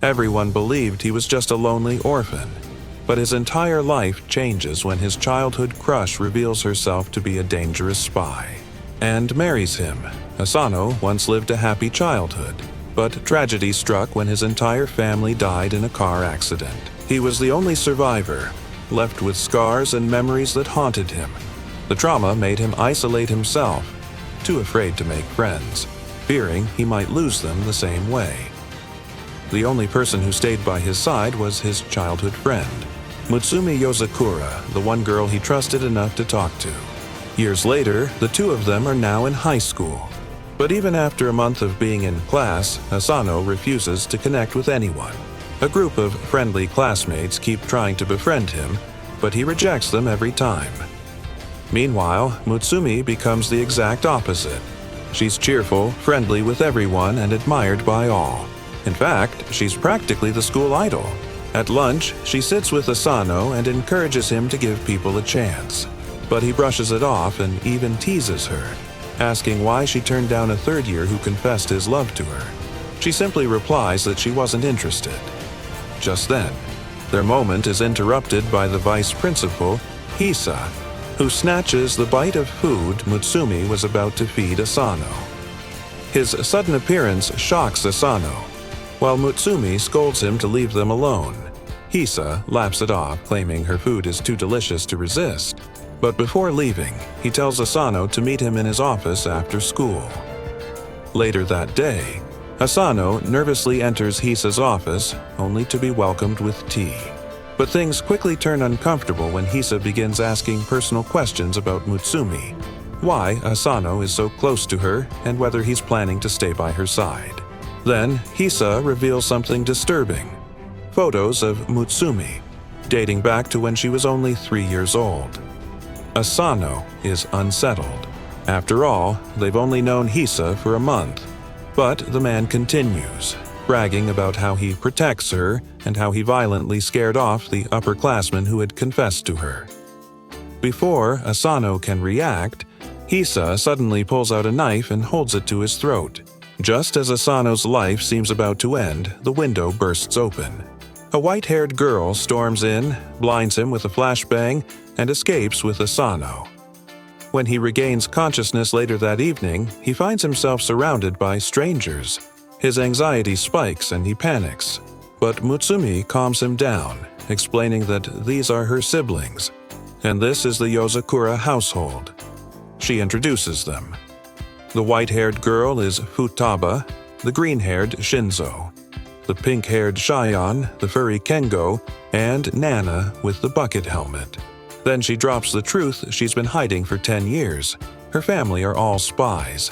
Everyone believed he was just a lonely orphan, but his entire life changes when his childhood crush reveals herself to be a dangerous spy and marries him. Asano once lived a happy childhood, but tragedy struck when his entire family died in a car accident. He was the only survivor, left with scars and memories that haunted him. The trauma made him isolate himself, too afraid to make friends, fearing he might lose them the same way. The only person who stayed by his side was his childhood friend, Mutsumi Yozakura, the one girl he trusted enough to talk to. Years later, the two of them are now in high school. But even after a month of being in class, Asano refuses to connect with anyone. A group of friendly classmates keep trying to befriend him, but he rejects them every time. Meanwhile, Mutsumi becomes the exact opposite. She's cheerful, friendly with everyone, and admired by all. In fact, she's practically the school idol. At lunch, she sits with Asano and encourages him to give people a chance. But he brushes it off and even teases her, asking why she turned down a third year who confessed his love to her. She simply replies that she wasn't interested. Just then, their moment is interrupted by the vice principal, Hisa, who snatches the bite of food Mutsumi was about to feed Asano. His sudden appearance shocks Asano, while Mutsumi scolds him to leave them alone. Hisa laughs it off, claiming her food is too delicious to resist. But before leaving, he tells Asano to meet him in his office after school. Later that day, Asano nervously enters Hisa's office, only to be welcomed with tea. But things quickly turn uncomfortable when Hisa begins asking personal questions about Mutsumi, why Asano is so close to her, and whether he's planning to stay by her side. Then, Hisa reveals something disturbing. Photos of Mutsumi, dating back to when she was only 3 years old. Asano is unsettled. After all, they've only known Hisa for a month. But the man continues, bragging about how he protects her and how he violently scared off the upperclassman who had confessed to her. Before Asano can react, Hisa suddenly pulls out a knife and holds it to his throat. Just as Asano's life seems about to end, the window bursts open. A white-haired girl storms in, blinds him with a flashbang, and escapes with Asano. When he regains consciousness later that evening, he finds himself surrounded by strangers. His anxiety spikes and he panics. But Mutsumi calms him down, explaining that these are her siblings, and this is the Yozakura household. She introduces them. The white-haired girl is Futaba, the green-haired Shinzo, the pink-haired Shion, the furry Kengo, and Nana with the bucket helmet. Then she drops the truth she's been hiding for 10 years. Her family are all spies.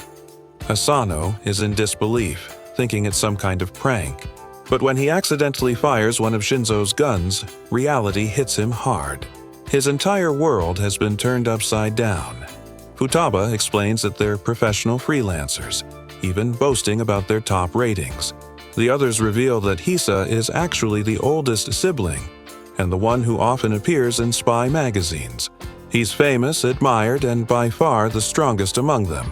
Asano is in disbelief, thinking it's some kind of prank. But when he accidentally fires one of Shinzo's guns, reality hits him hard. His entire world has been turned upside down. Futaba explains that they're professional freelancers, even boasting about their top ratings. The others reveal that Hisa is actually the oldest sibling, and the one who often appears in spy magazines. He's famous, admired, and by far the strongest among them.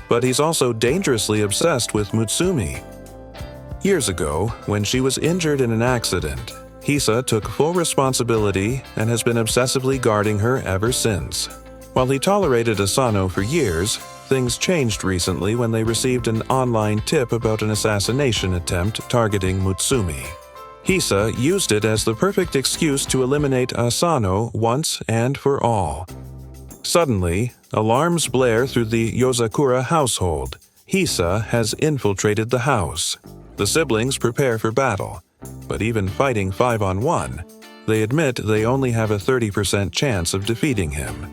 But he's also dangerously obsessed with Mutsumi. Years ago, when she was injured in an accident, Hisa took full responsibility and has been obsessively guarding her ever since. While he tolerated Asano for years, things changed recently when they received an online tip about an assassination attempt targeting Mutsumi. Hisa used it as the perfect excuse to eliminate Asano once and for all. Suddenly, alarms blare through the Yozakura household. Hisa has infiltrated the house. The siblings prepare for battle, but even fighting 5-on-1, they admit they only have a 30% chance of defeating him.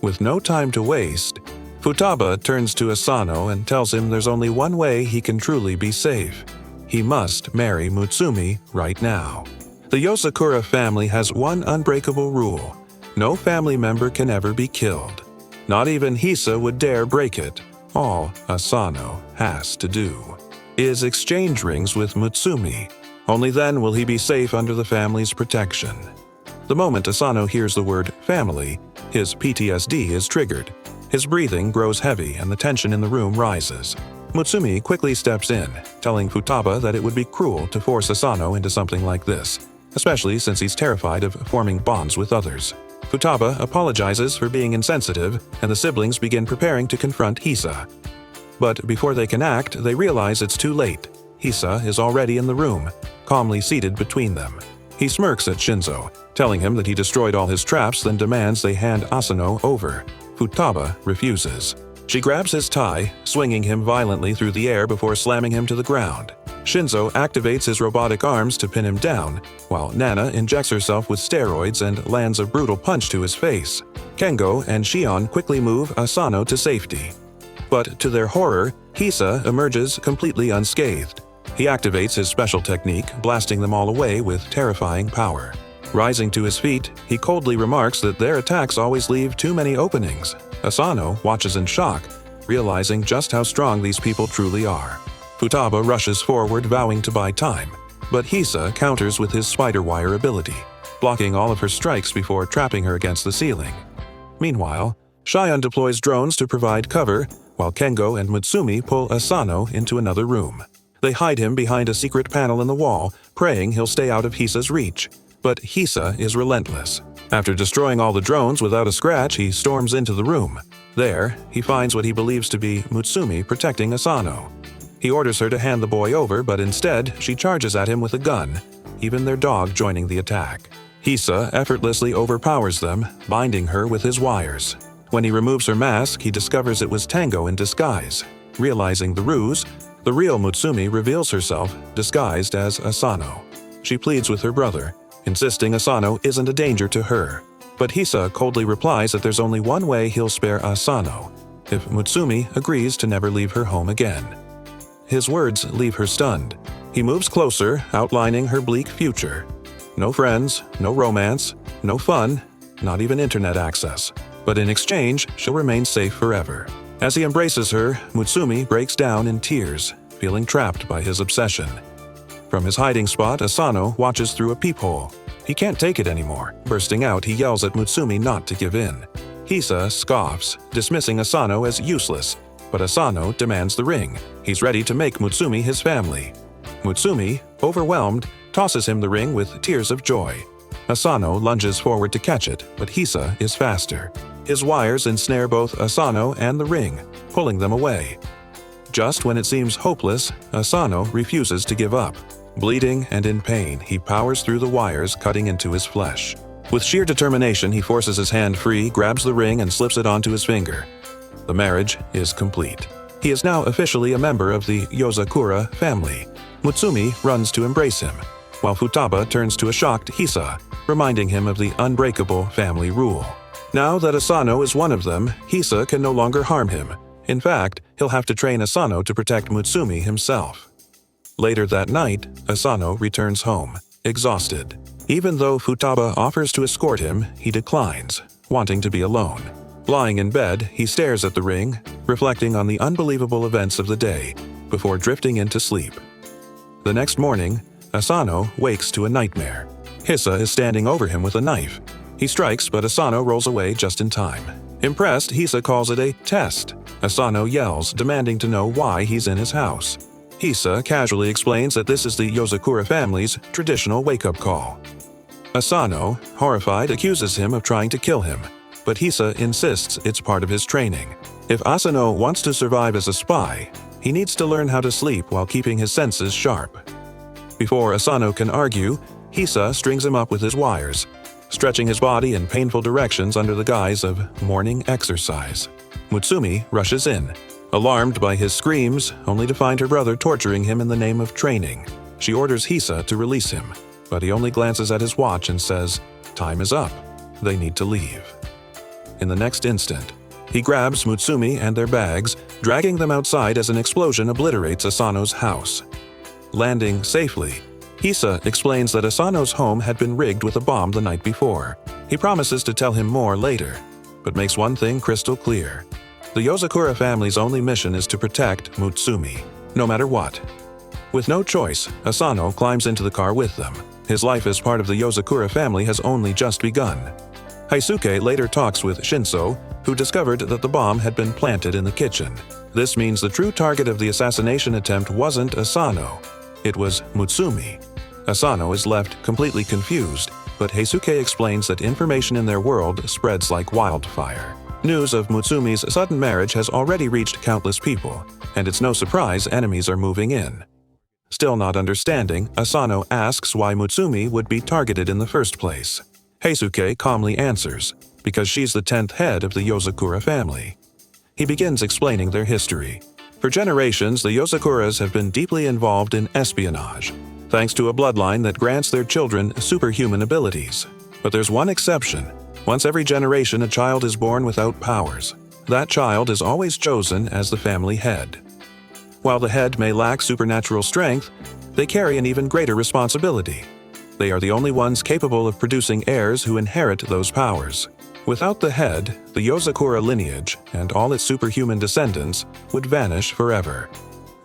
With no time to waste, Futaba turns to Asano and tells him there's only one way he can truly be safe. He must marry Mutsumi right now. The Yozakura family has one unbreakable rule. No family member can ever be killed. Not even Hisa would dare break it. All Asano has to do is exchange rings with Mutsumi. Only then will he be safe under the family's protection. The moment Asano hears the word family, his PTSD is triggered. His breathing grows heavy and the tension in the room rises. Mutsumi quickly steps in, telling Futaba that it would be cruel to force Asano into something like this, especially since he's terrified of forming bonds with others. Futaba apologizes for being insensitive, and the siblings begin preparing to confront Hisa. But before they can act, they realize it's too late. Hisa is already in the room, calmly seated between them. He smirks at Shinzo, telling him that he destroyed all his traps, then demands they hand Asano over. Futaba refuses. She grabs his tie, swinging him violently through the air before slamming him to the ground. Shinzo activates his robotic arms to pin him down, while Nana injects herself with steroids and lands a brutal punch to his face. Kengo and Shion quickly move Asano to safety. But to their horror, Hisa emerges completely unscathed. He activates his special technique, blasting them all away with terrifying power. Rising to his feet, he coldly remarks that their attacks always leave too many openings. Asano watches in shock, realizing just how strong these people truly are. Futaba rushes forward, vowing to buy time, but Hisa counters with his spider wire ability, blocking all of her strikes before trapping her against the ceiling. Meanwhile, Shion deploys drones to provide cover, while Kengo and Mutsumi pull Asano into another room. They hide him behind a secret panel in the wall, praying he'll stay out of Hisa's reach. But Hisa is relentless. After destroying all the drones without a scratch, he storms into the room. There, he finds what he believes to be Mutsumi protecting Asano. He orders her to hand the boy over, but instead, she charges at him with a gun, even their dog joining the attack. Hisa effortlessly overpowers them, binding her with his wires. When he removes her mask, he discovers it was Tango in disguise. Realizing the ruse, the real Mutsumi reveals herself, disguised as Asano. She pleads with her brother, insisting Asano isn't a danger to her. But Hisa coldly replies that there's only one way he'll spare Asano, if Mutsumi agrees to never leave her home again. His words leave her stunned. He moves closer, outlining her bleak future. No friends, no romance, no fun, not even internet access. But in exchange, she'll remain safe forever. As he embraces her, Mutsumi breaks down in tears, feeling trapped by his obsession. From his hiding spot, Asano watches through a peephole. He can't take it anymore. Bursting out, he yells at Mutsumi not to give in. Hisa scoffs, dismissing Asano as useless, but Asano demands the ring. He's ready to make Mutsumi his family. Mutsumi, overwhelmed, tosses him the ring with tears of joy. Asano lunges forward to catch it, but Hisa is faster. His wires ensnare both Asano and the ring, pulling them away. Just when it seems hopeless, Asano refuses to give up. Bleeding and in pain, he powers through the wires, cutting into his flesh. With sheer determination, he forces his hand free, grabs the ring, and slips it onto his finger. The marriage is complete. He is now officially a member of the Yozakura family. Mutsumi runs to embrace him, while Futaba turns to a shocked Hisa, reminding him of the unbreakable family rule. Now that Asano is one of them, Hisa can no longer harm him. In fact, he'll have to train Asano to protect Mutsumi himself. Later that night, Asano returns home, exhausted. Even though Futaba offers to escort him, he declines, wanting to be alone. Lying in bed, he stares at the ring, reflecting on the unbelievable events of the day, before drifting into sleep. The next morning, Asano wakes to a nightmare. Hisa is standing over him with a knife. He strikes, but Asano rolls away just in time. Impressed, Hisa calls it a test. Asano yells, demanding to know why he's in his house. Hisa casually explains that this is the Yozakura family's traditional wake-up call. Asano, horrified, accuses him of trying to kill him, but Hisa insists it's part of his training. If Asano wants to survive as a spy, he needs to learn how to sleep while keeping his senses sharp. Before Asano can argue, Hisa strings him up with his wires, stretching his body in painful directions under the guise of morning exercise. Mutsumi rushes in, alarmed by his screams, only to find her brother torturing him in the name of training. She orders Hisa to release him, but he only glances at his watch and says, "Time is up. They need to leave." In the next instant, he grabs Mutsumi and their bags, dragging them outside as an explosion obliterates Asano's house. Landing safely, Hisa explains that Asano's home had been rigged with a bomb the night before. He promises to tell him more later, but makes one thing crystal clear. The Yozakura family's only mission is to protect Mutsumi, no matter what. With no choice, Asano climbs into the car with them. His life as part of the Yozakura family has only just begun. Heisuke later talks with Shinso, who discovered that the bomb had been planted in the kitchen. This means the true target of the assassination attempt wasn't Asano. It was Mutsumi. Asano is left completely confused, but Heisuke explains that information in their world spreads like wildfire. News of Mutsumi's sudden marriage has already reached countless people, and it's no surprise enemies are moving in. Still not understanding, Asano asks why Mutsumi would be targeted in the first place. Heisuke calmly answers, because she's the 10th head of the Yozakura family. He begins explaining their history. For generations, the Yozakuras have been deeply involved in espionage, thanks to a bloodline that grants their children superhuman abilities. But there's one exception. Once every generation, a child is born without powers. That child is always chosen as the family head. While the head may lack supernatural strength, they carry an even greater responsibility. They are the only ones capable of producing heirs who inherit those powers. Without the head, the Yozakura lineage and all its superhuman descendants would vanish forever.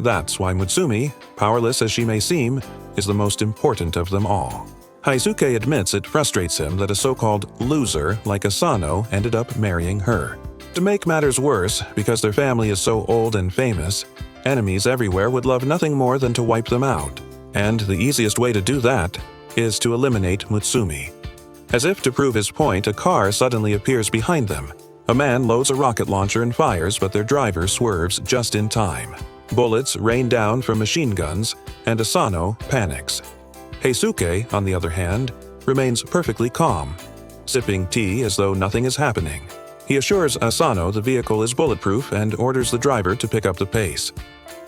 That's why Mutsumi, powerless as she may seem, is the most important of them all. Heisuke admits it frustrates him that a so-called loser like Asano ended up marrying her. To make matters worse, because their family is so old and famous, enemies everywhere would love nothing more than to wipe them out. And the easiest way to do that is to eliminate Mutsumi. As if to prove his point, a car suddenly appears behind them. A man loads a rocket launcher and fires, but their driver swerves just in time. Bullets rain down from machine guns, and Asano panics. Heisuke, on the other hand, remains perfectly calm, sipping tea as though nothing is happening. He assures Asano the vehicle is bulletproof and orders the driver to pick up the pace.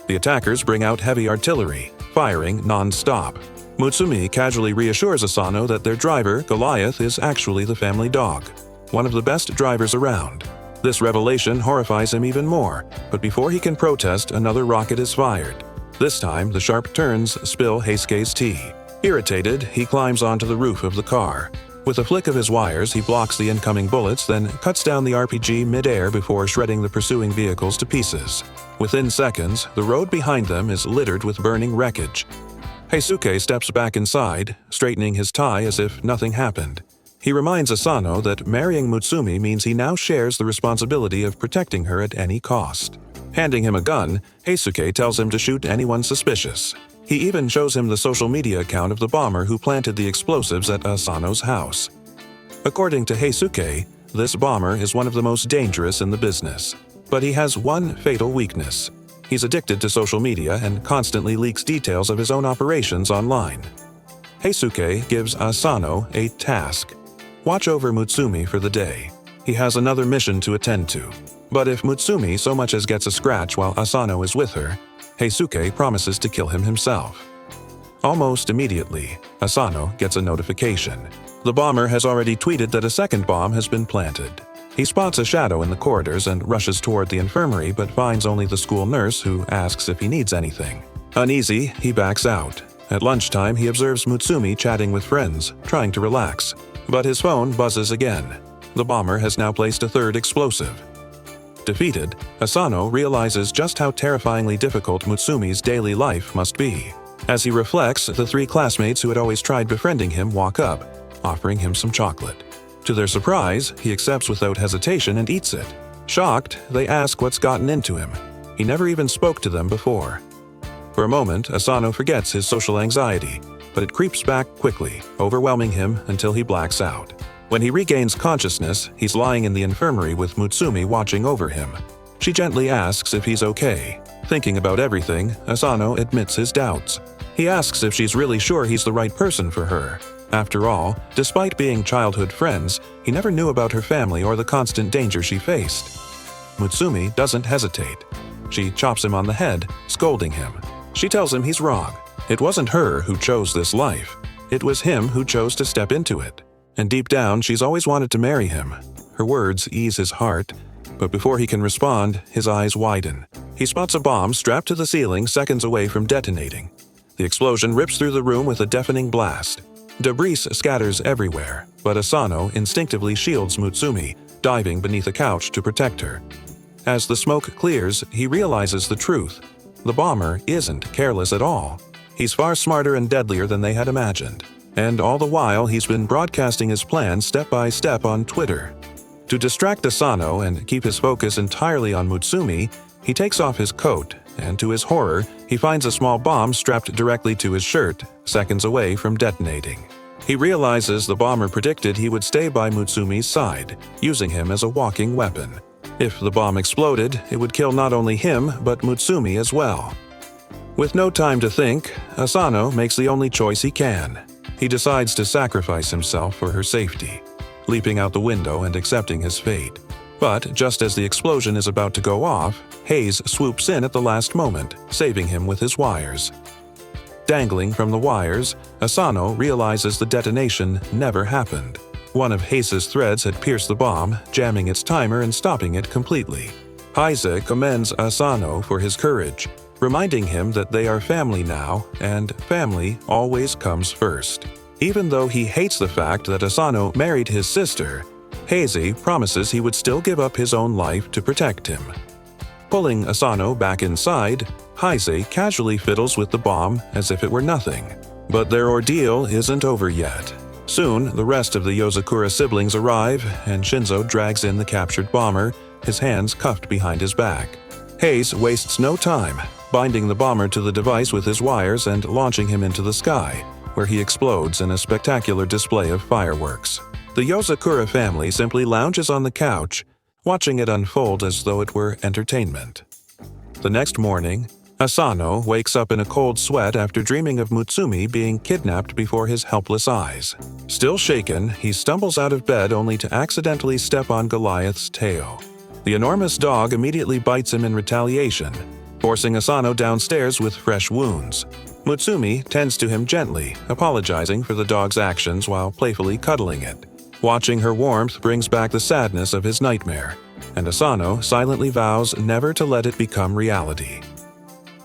The attackers bring out heavy artillery, firing non-stop. Mutsumi casually reassures Asano that their driver, Goliath, is actually the family dog, one of the best drivers around. This revelation horrifies him even more, but before he can protest, another rocket is fired. This time, the sharp turns spill Heisuke's tea. Irritated, he climbs onto the roof of the car. With a flick of his wires, he blocks the incoming bullets, then cuts down the RPG mid-air before shredding the pursuing vehicles to pieces. Within seconds, the road behind them is littered with burning wreckage. Heisuke steps back inside, straightening his tie as if nothing happened. He reminds Asano that marrying Mutsumi means he now shares the responsibility of protecting her at any cost. Handing him a gun, Heisuke tells him to shoot anyone suspicious. He even shows him the social media account of the bomber who planted the explosives at Asano's house. According to Heisuke, this bomber is one of the most dangerous in the business. But he has one fatal weakness. He's addicted to social media and constantly leaks details of his own operations online. Heisuke gives Asano a task. Watch over Mutsumi for the day. He has another mission to attend to. But if Mutsumi so much as gets a scratch while Asano is with her, Heisuke promises to kill him himself. Almost immediately, Asano gets a notification. The bomber has already tweeted that a second bomb has been planted. He spots a shadow in the corridors and rushes toward the infirmary, but finds only the school nurse, who asks if he needs anything. Uneasy, he backs out. At lunchtime, he observes Mutsumi chatting with friends, trying to relax. But his phone buzzes again. The bomber has now placed a third explosive. Defeated, Asano realizes just how terrifyingly difficult Mutsumi's daily life must be. As he reflects, the three classmates who had always tried befriending him walk up, offering him some chocolate. To their surprise, he accepts without hesitation and eats it. Shocked, they ask what's gotten into him. He never even spoke to them before. For a moment, Asano forgets his social anxiety, but it creeps back quickly, overwhelming him until he blacks out. When he regains consciousness, he's lying in the infirmary with Mutsumi watching over him. She gently asks if he's okay. Thinking about everything, Asano admits his doubts. He asks if she's really sure he's the right person for her. After all, despite being childhood friends, he never knew about her family or the constant danger she faced. Mutsumi doesn't hesitate. She chops him on the head, scolding him. She tells him he's wrong. It wasn't her who chose this life. It was him who chose to step into it. And deep down, she's always wanted to marry him. Her words ease his heart, but before he can respond, his eyes widen. He spots a bomb strapped to the ceiling seconds away from detonating. The explosion rips through the room with a deafening blast. Debris scatters everywhere, but Asano instinctively shields Mutsumi, diving beneath a couch to protect her. As the smoke clears, he realizes the truth. The bomber isn't careless at all. He's far smarter and deadlier than they had imagined. and all the while he's been broadcasting his plan step by step on Twitter. To distract Asano and keep his focus entirely on Mutsumi, he takes off his coat, and to his horror, he finds a small bomb strapped directly to his shirt, seconds away from detonating. He realizes the bomber predicted he would stay by Mutsumi's side, using him as a walking weapon. If the bomb exploded, it would kill not only him, but Mutsumi as well. With no time to think, Asano makes the only choice he can. He decides to sacrifice himself for her safety, leaping out the window and accepting his fate. But just as the explosion is about to go off, Hayes swoops in at the last moment, saving him with his wires. Dangling from the wires, Asano realizes the detonation never happened. One of Hayes' threads had pierced the bomb, jamming its timer and stopping it completely. Hayes commends Asano for his courage, reminding him that they are family now, and family always comes first. Even though he hates the fact that Asano married his sister, Hayes promises he would still give up his own life to protect him. Pulling Asano back inside, Hayes casually fiddles with the bomb as if it were nothing. But their ordeal isn't over yet. Soon, the rest of the Yozakura siblings arrive, and Shinzo drags in the captured bomber, his hands cuffed behind his back. Hayes wastes no time, binding the bomber to the device with his wires and launching him into the sky, where he explodes in a spectacular display of fireworks. The Yozakura family simply lounges on the couch, watching it unfold as though it were entertainment. The next morning, Asano wakes up in a cold sweat after dreaming of Mutsumi being kidnapped before his helpless eyes. Still shaken, he stumbles out of bed only to accidentally step on Goliath's tail. The enormous dog immediately bites him in retaliation, forcing Asano downstairs with fresh wounds. Mutsumi tends to him gently, apologizing for the dog's actions while playfully cuddling it. Watching her warmth brings back the sadness of his nightmare, and Asano silently vows never to let it become reality.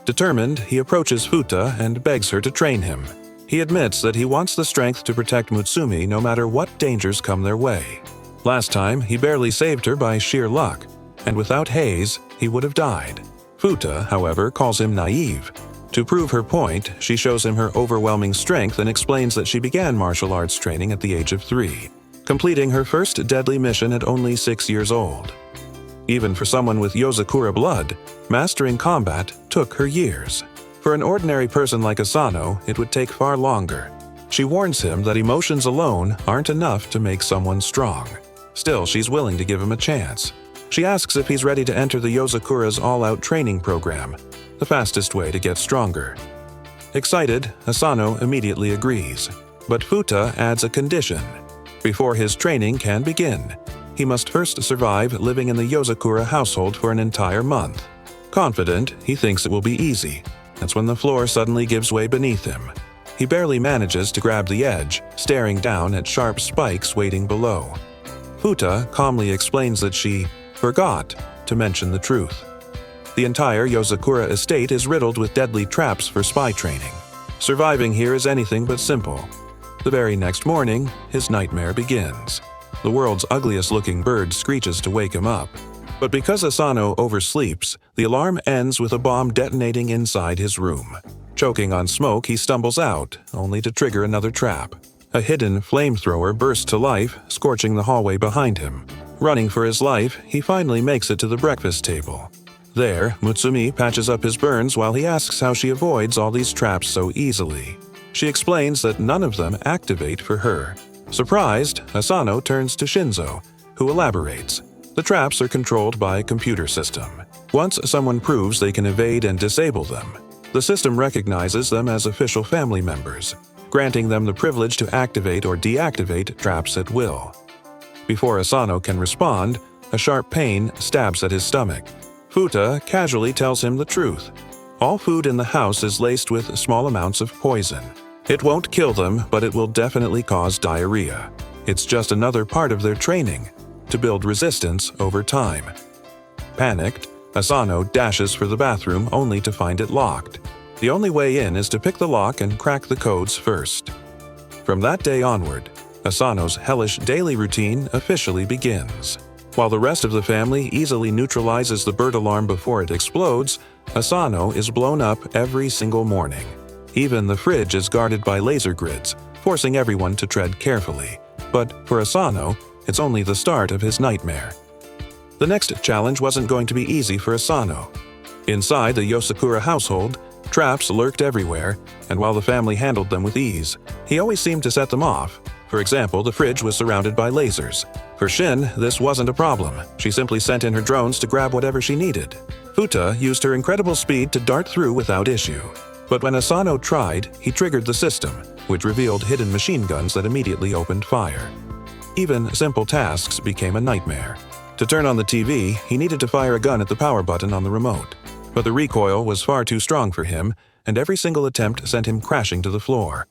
Determined, he approaches Futa and begs her to train him. He admits that he wants the strength to protect Mutsumi no matter what dangers come their way. Last time, he barely saved her by sheer luck, and without Hayes, he would have died. Futa, however, calls him naive. To prove her point, she shows him her overwhelming strength and explains that she began martial arts training at the age of 3, completing her first deadly mission at only 6 years old. Even for someone with Yozakura blood, mastering combat took her years. For an ordinary person like Asano, it would take far longer. She warns him that emotions alone aren't enough to make someone strong. Still, she's willing to give him a chance. She asks if he's ready to enter the Yozakura's all-out training program, the fastest way to get stronger. Excited, Asano immediately agrees. But Futa adds a condition. Before his training can begin, he must first survive living in the Yozakura household for an entire month. Confident, he thinks it will be easy. That's when the floor suddenly gives way beneath him. He barely manages to grab the edge, staring down at sharp spikes waiting below. Futa calmly explains that she forgot to mention the truth. The entire Yozakura estate is riddled with deadly traps for spy training. Surviving here is anything but simple. The very next morning, his nightmare begins. The world's ugliest-looking bird screeches to wake him up. But because Asano oversleeps, the alarm ends with a bomb detonating inside his room. Choking on smoke, he stumbles out, only to trigger another trap. A hidden flamethrower bursts to life, scorching the hallway behind him. Running for his life, he finally makes it to the breakfast table. There, Mutsumi patches up his burns while he asks how she avoids all these traps so easily. She explains that none of them activate for her. Surprised, Asano turns to Shinzo, who elaborates. The traps are controlled by a computer system. Once someone proves they can evade and disable them, the system recognizes them as official family members, granting them the privilege to activate or deactivate traps at will. Before Asano can respond, a sharp pain stabs at his stomach. Futa casually tells him the truth. All food in the house is laced with small amounts of poison. It won't kill them, but it will definitely cause diarrhea. It's just another part of their training, to build resistance over time. Panicked, Asano dashes for the bathroom only to find it locked. The only way in is to pick the lock and crack the codes first. From that day onward, Asano's hellish daily routine officially begins. While the rest of the family easily neutralizes the bird alarm before it explodes, Asano is blown up every single morning. Even the fridge is guarded by laser grids, forcing everyone to tread carefully. But for Asano, it's only the start of his nightmare. The next challenge wasn't going to be easy for Asano. Inside the Yozakura household, traps lurked everywhere, and while the family handled them with ease, he always seemed to set them off. For example, the fridge was surrounded by lasers. For Shin, this wasn't a problem. She simply sent in her drones to grab whatever she needed. Futa used her incredible speed to dart through without issue. But when Asano tried, he triggered the system, which revealed hidden machine guns that immediately opened fire. Even simple tasks became a nightmare. To turn on the TV, he needed to fire a gun at the power button on the remote. But the recoil was far too strong for him, and every single attempt sent him crashing to the floor.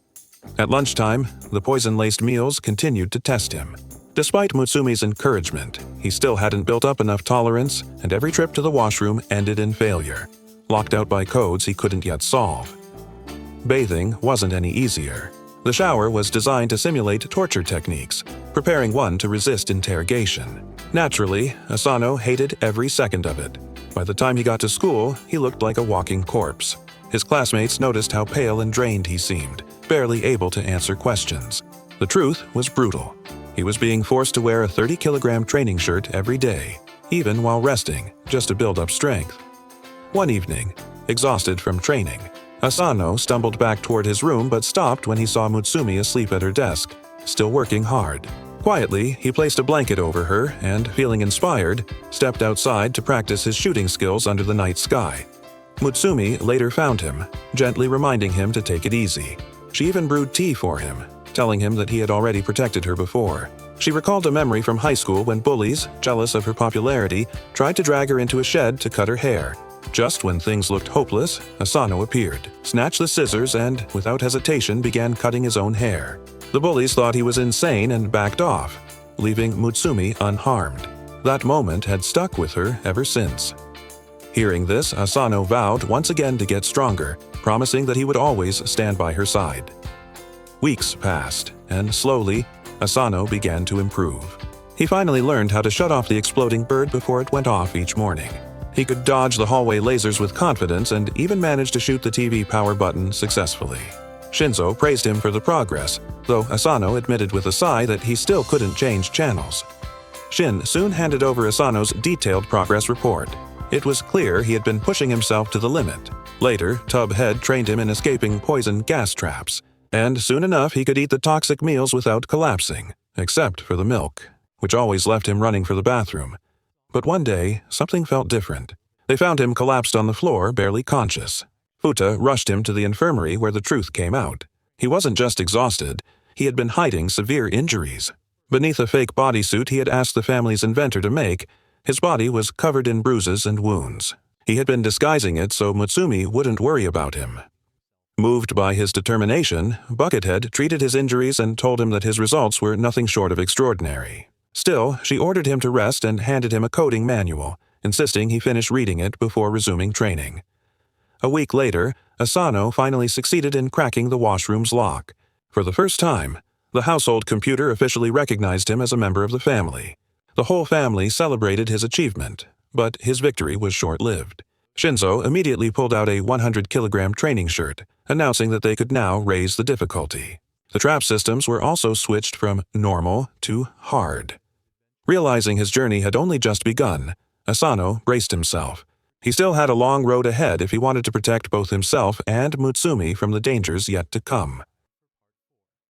At lunchtime, the poison-laced meals continued to test him. Despite Mutsumi's encouragement, he still hadn't built up enough tolerance, and every trip to the washroom ended in failure, locked out by codes he couldn't yet solve. Bathing wasn't any easier. The shower was designed to simulate torture techniques, preparing one to resist interrogation. Naturally, Asano hated every second of it. By the time he got to school, he looked like a walking corpse. His classmates noticed how pale and drained he seemed, barely able to answer questions. The truth was brutal. He was being forced to wear a 30-kilogram training shirt every day, even while resting, just to build up strength. One evening, exhausted from training, Asano stumbled back toward his room but stopped when he saw Mutsumi asleep at her desk, still working hard. Quietly, he placed a blanket over her and, feeling inspired, stepped outside to practice his shooting skills under the night sky. Mutsumi later found him, gently reminding him to take it easy. She even brewed tea for him, telling him that he had already protected her before. She recalled a memory from high school when bullies, jealous of her popularity, tried to drag her into a shed to cut her hair. Just when things looked hopeless, Asano appeared, snatched the scissors and, without hesitation, began cutting his own hair. The bullies thought he was insane and backed off, leaving Mutsumi unharmed. That moment had stuck with her ever since. Hearing this, Asano vowed once again to get stronger, promising that he would always stand by her side. Weeks passed, and slowly, Asano began to improve. He finally learned how to shut off the exploding bird before it went off each morning. He could dodge the hallway lasers with confidence and even managed to shoot the TV power button successfully. Shinzo praised him for the progress, though Asano admitted with a sigh that he still couldn't change channels. Shin soon handed over Asano's detailed progress report. It was clear he had been pushing himself to the limit. Later, Tub Head trained him in escaping poison gas traps, and soon enough he could eat the toxic meals without collapsing, except for the milk, which always left him running for the bathroom. But one day, something felt different. They found him collapsed on the floor, barely conscious. Futa rushed him to the infirmary where the truth came out. He wasn't just exhausted, he had been hiding severe injuries. Beneath a fake bodysuit he had asked the family's inventor to make, his body was covered in bruises and wounds. He had been disguising it so Mutsumi wouldn't worry about him. Moved by his determination, Buckethead treated his injuries and told him that his results were nothing short of extraordinary. Still, she ordered him to rest and handed him a coding manual, insisting he finish reading it before resuming training. A week later, Asano finally succeeded in cracking the washroom's lock. For the first time, the household computer officially recognized him as a member of the family. The whole family celebrated his achievement, but his victory was short-lived. Shinzo immediately pulled out a 100-kilogram training shirt, announcing that they could now raise the difficulty. The trap systems were also switched from normal to hard. Realizing his journey had only just begun, Asano braced himself. He still had a long road ahead if he wanted to protect both himself and Mutsumi from the dangers yet to come.